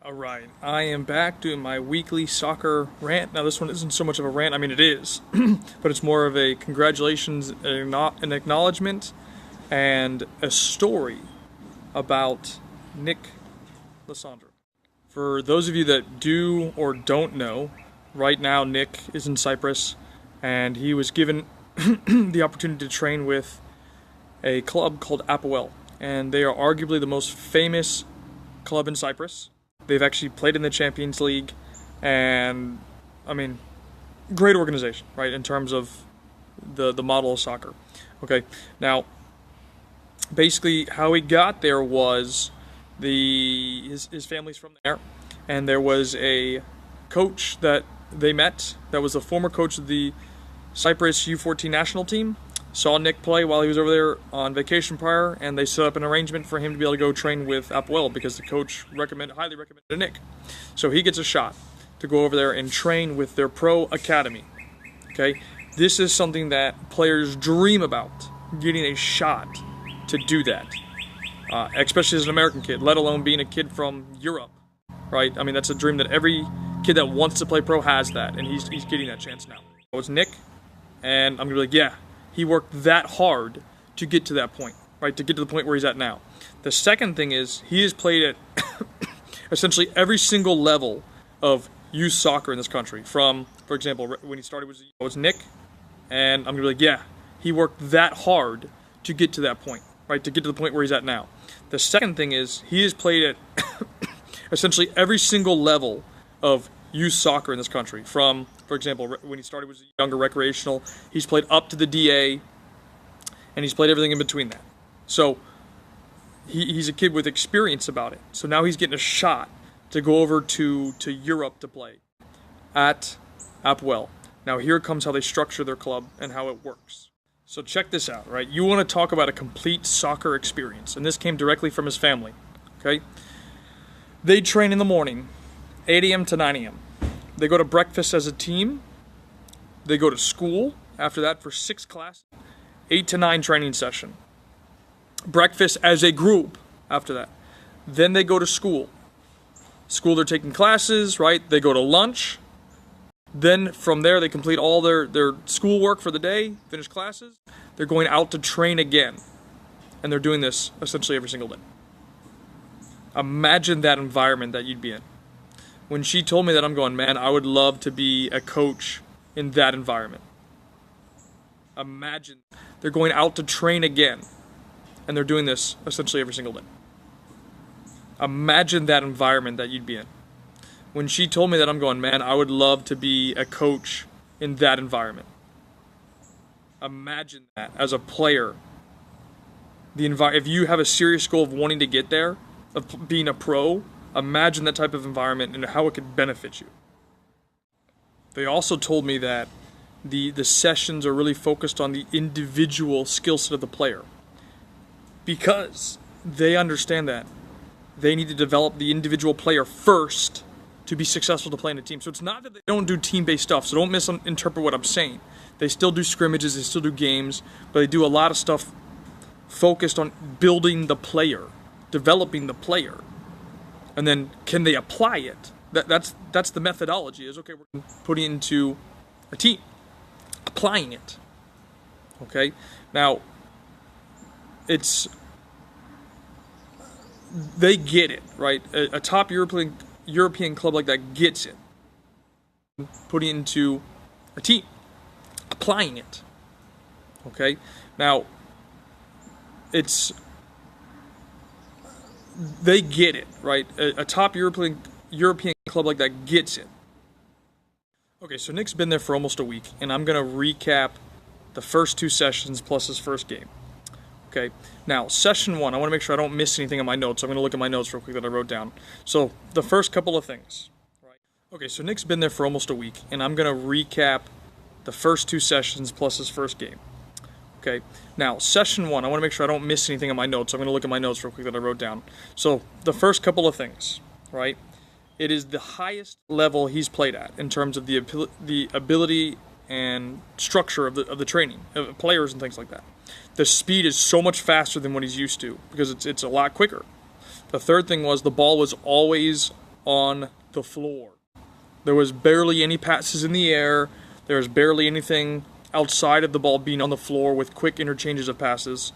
All right, I am back doing my weekly soccer rant. Now, this one isn't so much of a rant. I mean, it is, but it's more of a congratulations, an acknowledgement, and a story about Nick Lissandro. For those of you that do or don't know, right now Nick is in Cyprus, and he was given the opportunity to train with a club called Apoel, and they are arguably the most famous club in Cyprus. They've actually played in the Champions League, and I mean, great organization, right, in terms of the model of soccer. Okay, now, basically how he got there was his family's from there, and there was a coach that they met that was the former coach of the Cyprus U14 national team. Saw Nick play while he was over there on vacation prior, and they set up an arrangement for him to be able to go train with Apoel because the coach highly recommended Nick. So he gets a shot to go over there and train with their pro academy. Okay, this is something that players dream about, getting a shot to do that, especially as an American kid, let alone being a kid from Europe, right? I mean, that's a dream that every kid that wants to play pro has that, and he's getting that chance now. So it's Nick, and I'm gonna be like, yeah. He worked that hard to get to that point, right? To get to the point where he's at now. The second thing is he has played at essentially every single level of youth soccer in this country. From, for example, when he started was Nick, and I'm gonna be like, yeah, he worked that hard to get to that point, right? To get to the point where he's at now. The second thing is he has played at essentially every single level of youth soccer in this country. From, for example, when he started was younger recreational, he's played up to the DA, and he's played everything in between that. So he's a kid with experience about it. So now he's getting a shot to go over to Europe to play at Apoel. Now here comes how they structure their club and how it works. So check this out, right? You want to talk about a complete soccer experience, and this came directly from his family, okay? They train in the morning, 8 a.m. to 9 a.m. They go to breakfast as a team. They go to school after that for 6 classes, 8 to 9 training session. Breakfast as a group after that. Then they go to school. School, they're taking classes, right? They go to lunch. Then from there, they complete all their schoolwork for the day, finish classes. They're going out to train again. And they're doing this essentially every single day. Imagine that environment that you'd be in. When she told me that, I'm going, man, I would love to be a coach in that environment. Imagine they're going out to train again, and they're doing this essentially every single day. Imagine that environment that you'd be in. When she told me that, I'm going, man, I would love to be a coach in that environment. Imagine that as a player. If you have a serious goal of wanting to get there, of being a pro, imagine that type of environment and how it could benefit you. They also told me that the sessions are really focused on the individual skill set of the player, because they understand that they need to develop the individual player first to be successful to play in a team. So it's not that they don't do team-based stuff, so don't misinterpret what I'm saying. They still do scrimmages, they still do games, but they do a lot of stuff focused on building the player, developing the player. And then, can they apply it? That's the methodology. Is okay, we're putting it into a team, applying it. Okay, now they get it, right? A top European club like that gets it. Putting it into a team, applying it. Okay, now they get it, right? A top European club like that gets it. Okay, so Nick's been there for almost a week, and I'm going to recap the first 2 sessions plus his first game. Okay, now, session 1, I want to make sure I don't miss anything in my notes. I'm going to look at my notes real quick that I wrote down. So, the first couple of things, right? Okay, so Nick's been there for almost a week, and I'm going to recap the first 2 sessions plus his first game. Okay, now, session 1, I want to make sure I don't miss anything in my notes. I'm going to look at my notes real quick that I wrote down. So, the first couple of things, right? It is the highest level he's played at in terms of the ability and structure of the training, of players and things like that. The speed is so much faster than what he's used to because it's a lot quicker. The third thing was the ball was always on the floor. There was barely any passes in the air. There was barely anything outside of the ball being on the floor with quick interchanges of passes.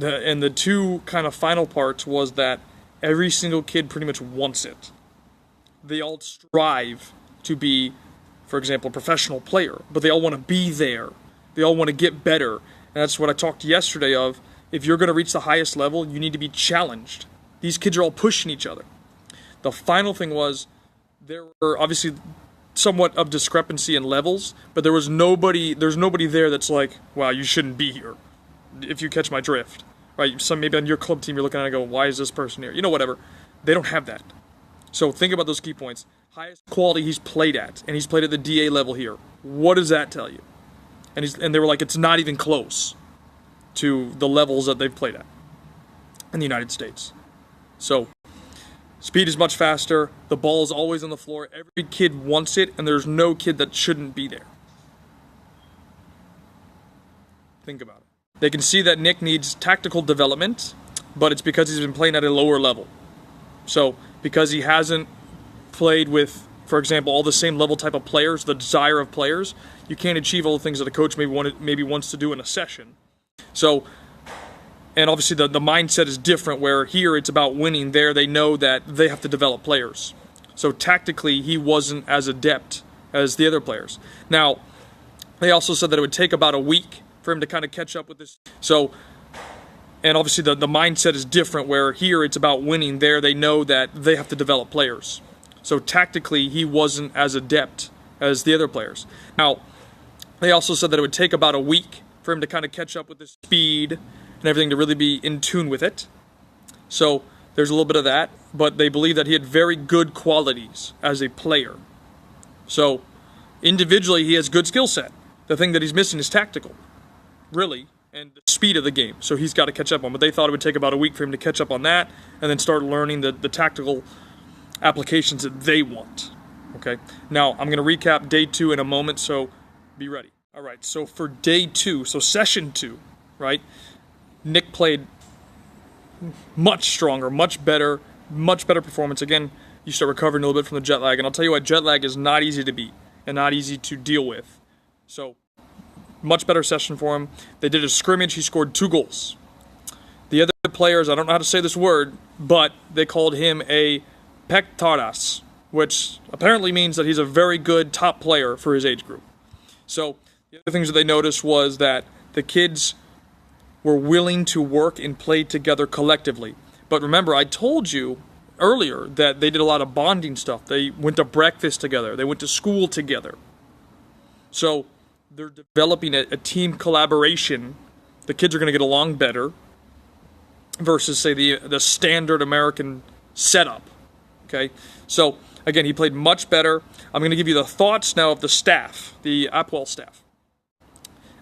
And the two kind of final parts was that every single kid pretty much wants it. They all strive to be, for example, a professional player, but they all want to be there. They all want to get better. And that's what I talked yesterday of. If you're going to reach the highest level, you need to be challenged. These kids are all pushing each other. The final thing was, there were obviously somewhat of discrepancy in levels, but there's nobody there that's like, wow, you shouldn't be here, if you catch my drift, right? Maybe on your club team you're looking at it and go, why is this person here? Whatever. They don't have that. So think about those key points. Highest quality he's played at, and he's played at the DA level here. What does that tell you? And they were like, it's not even close to the levels that they've played at in the United States. So speed is much faster. The ball is always on the floor. Every kid wants it, and there's no kid that shouldn't be there. Think about it. They can see that Nick needs tactical development, but it's because he's been playing at a lower level. So because he hasn't played with, for example, all the same level type of players, the desire of players, you can't achieve all the things that a coach maybe wants to do in a session. So, and obviously the mindset is different, where here it's about winning. There they know that they have to develop players. So tactically he wasn't as adept as the other players. Now, they also said that it would take about a week for him to kind of catch up with this. So, and obviously the mindset is different, where here it's about winning. There they know that they have to develop players. So tactically he wasn't as adept as the other players. Now, they also said that it would take about a week for him to kind of catch up with his speed and everything, to really be in tune with it. So there's a little bit of that, but they believe that he had very good qualities as a player. So individually he has good skill set. The thing that he's missing is tactical, really, and the speed of the game. So he's got to catch up on. But they thought it would take about a week for him to catch up on that and then start learning the tactical applications that they want. Okay. Now I'm going to recap day 2 in a moment, so be ready. All right. So for day 2, so session 2, right? Nick played much stronger, much better performance. Again, you start recovering a little bit from the jet lag, and I'll tell you what, jet lag is not easy to beat and not easy to deal with. So much better session for him. They did a scrimmage. He scored 2 goals. The other players, I don't know how to say this word, but they called him a pectoras, which apparently means that he's a very good top player for his age group. So the other things that they noticed was that the kids were willing to work and play together collectively. But remember, I told you earlier that they did a lot of bonding stuff. They went to breakfast together. They went to school together. So they're developing a team collaboration. The kids are going to get along better versus, say, the standard American setup. Okay? So, again, he played much better. I'm going to give you the thoughts now of the staff, the Apwell staff.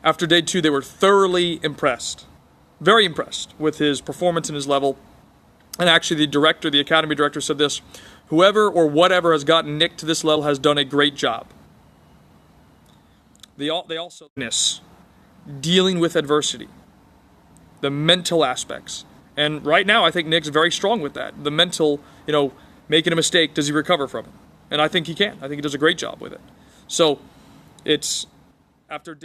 After day 2, they were thoroughly impressed. Very impressed with his performance and his level. And actually, the academy director said this: whoever or whatever has gotten Nick to this level has done a great job. They also dealing with adversity, the mental aspects. And right now, I think Nick's very strong with that. The mental, making a mistake, does he recover from it? And I think he can. I think he does a great job with it. So it's after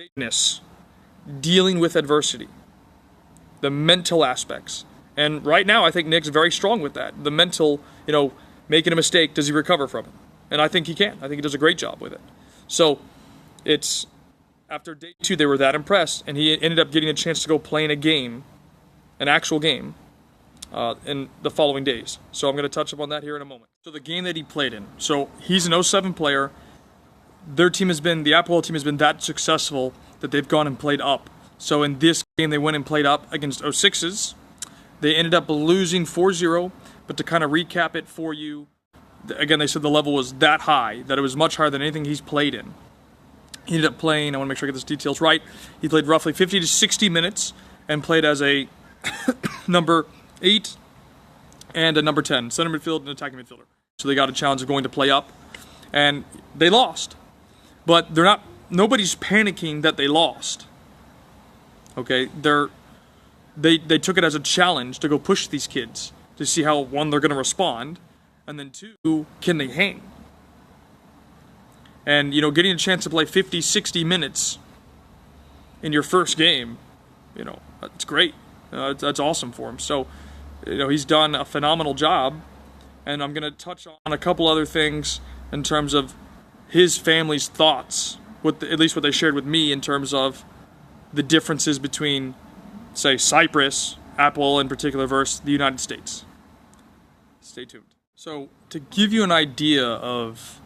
dealing with adversity, the mental aspects. And right now, I think Nick's very strong with that. The mental, making a mistake, does he recover from it? And I think he can. I think he does a great job with it. So it's after day 2, they were that impressed, and he ended up getting a chance to go play in a game, an actual game, in the following days. So I'm going to touch upon that here in a moment. So the game that he played in. So he's an 07 player. The Apwell team has been that successful that they've gone and played up. So in this game, they went and played up against 06s. They ended up losing 4-0, but to kind of recap it for you, again, they said the level was that high, that it was much higher than anything he's played in. He ended up playing, I want to make sure I get these details right, he played roughly 50 to 60 minutes and played as a number 8 and a number 10, center midfield and attacking midfielder. So they got a challenge of going to play up, and they lost. But nobody's panicking that they lost. Okay, they took it as a challenge to go push these kids to see how, one, they're going to respond, And then two, can they hang? And, you know, getting a chance to play 50, 60 minutes in your first game, you know, that's great. That's awesome for him. So, you know, he's done a phenomenal job. And I'm going to touch on a couple other things in terms of his family's thoughts, at least what they shared with me in terms of the differences between, say, Cyprus, Apple in particular, versus the United States. Stay tuned. So, to give you an idea of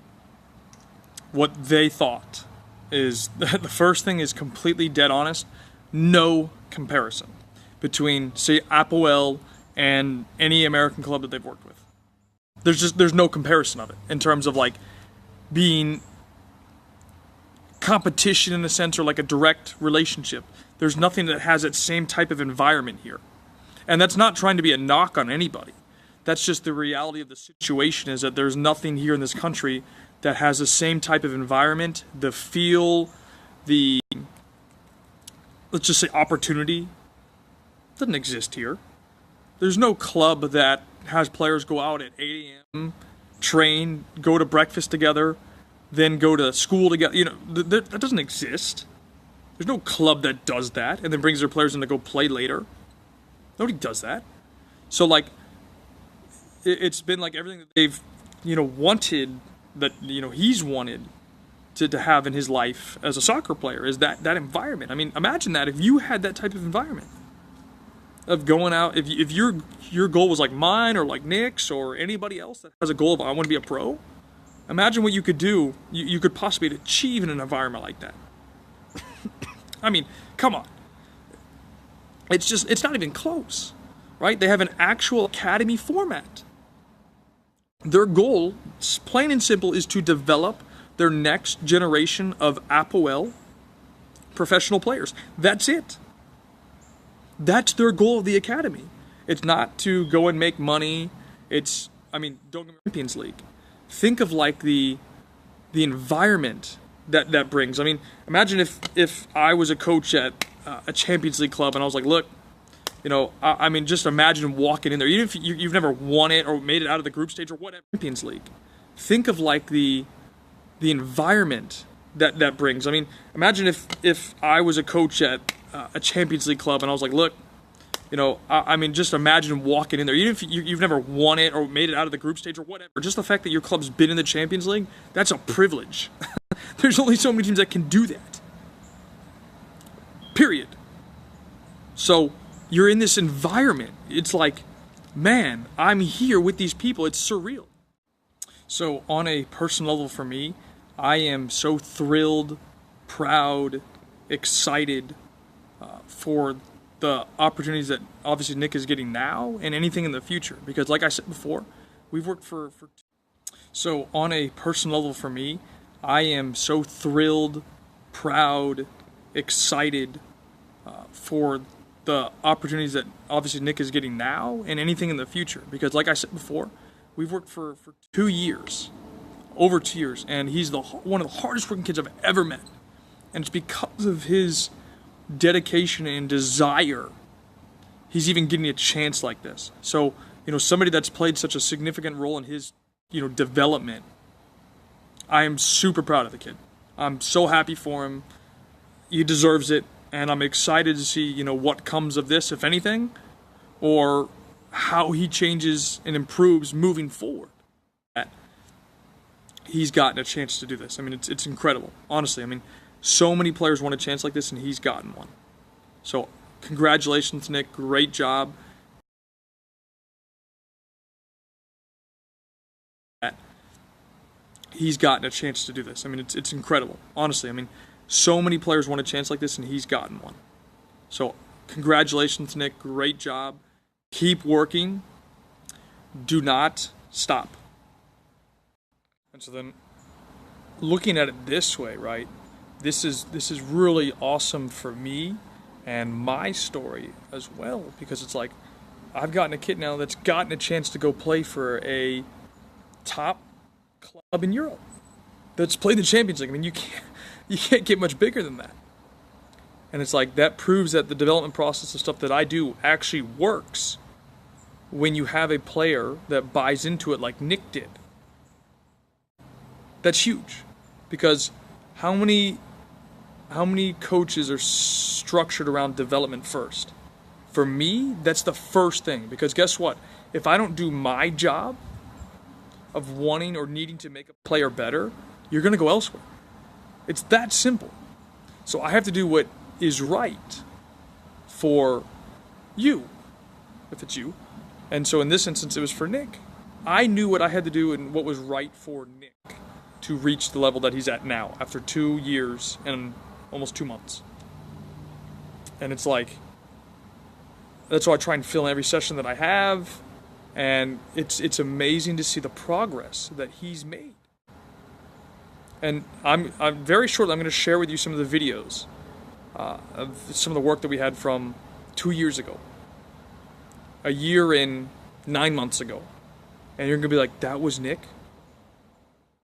what they thought, is the first thing is completely dead honest. No comparison between, say, Apple and any American club that they've worked with. There's no comparison of it in terms of like being competition in a sense, or like a direct relationship. There's nothing that has that same type of environment here. And that's not trying to be a knock on anybody. That's just the reality of the situation, is that there's nothing here in this country that has the same type of environment, the feel, the, let's just say, opportunity. Doesn't exist here. There's no club that has players go out at 8 a.m., train, go to breakfast together, then go to school together. You know, that doesn't exist. There's no club that does that and then brings their players in to go play later. Nobody does that. So, like, it's been like everything that they've, you know, wanted, that, you know, he's wanted to have in his life as a soccer player, is that environment. I mean, imagine that if you had that type of environment of going out, if your goal was like mine or like Nick's or anybody else that has a goal of, I want to be a pro. Imagine what you could do, you could possibly achieve in an environment like that. I mean, come on. It's not even close, right? They have an actual academy format. Their goal, plain and simple, is to develop their next generation of APOL professional players. That's it. That's their goal of the academy. It's not to go and make money. Don't get me wrong, Champions League. Think of like the environment that brings. I mean, imagine if I was a coach at a Champions League club and I was like, look, you know, just imagine walking in there, even if you've never won it or made it out of the group stage or whatever. Champions League. Think of like the environment that brings. I mean, imagine if I was a coach at a Champions League club and I was like, look, you know, just imagine walking in there, even if you've never won it or made it out of the group stage or whatever. Just the fact that your club's been in the Champions League, that's a privilege. There's only so many teams that can do that. Period. So you're in this environment. It's like, man, I'm here with these people. It's surreal. So on a personal level for me, I am so thrilled, proud, excited for the opportunities that obviously Nick is getting now and anything in the future. Because like I said before, we've worked for so on a personal level for me, I am so thrilled, proud, excited for the opportunities that obviously Nick is getting now and anything in the future. Because like I said before, we've worked for 2 years, over 2 years, and he's one of the hardest working kids I've ever met. And it's because of his dedication and desire he's even getting a chance like this. So, you know, somebody that's played such a significant role in his, you know, development, I am super proud of the kid. I'm so happy for him. He deserves it, and I'm excited to see, you know, what comes of this, if anything, or how he changes and improves moving forward. He's gotten a chance to do this. I mean, it's incredible. Honestly, I mean, so many players want a chance like this, and he's gotten one. So, congratulations, Nick. Great job. He's gotten a chance to do this. I mean, it's incredible. Honestly, I mean, so many players want a chance like this, and he's gotten one. So, congratulations, Nick. Great job. Keep working. Do not stop. And so then, looking at it this way, right? This is really awesome for me and my story as well, because it's like I've gotten a kid now that's gotten a chance to go play for a top club in Europe that's played the Champions League. I mean, you can't get much bigger than that. And it's like that proves that the development process of stuff that I do actually works. when you have a player that buys into it like Nick did. That's huge, because how many coaches are structured around development first? For me, that's the first thing, because guess what? If I don't do my job of wanting or needing to make a player better, you're going to go elsewhere. It's that simple. So I have to do what is right for you, if it's you. And so in this instance, it was for Nick. I knew what I had to do and what was right for Nick to reach the level that he's at now after 2 years and almost 2 months. And it's like, that's why I try and fill in every session that I have. And it's amazing to see the progress that he's made. And I'm very shortly, I'm going to share with you some of the videos of some of the work that we had from 2 years ago, a year and 9 months ago. And you're going to be like, that was Nick?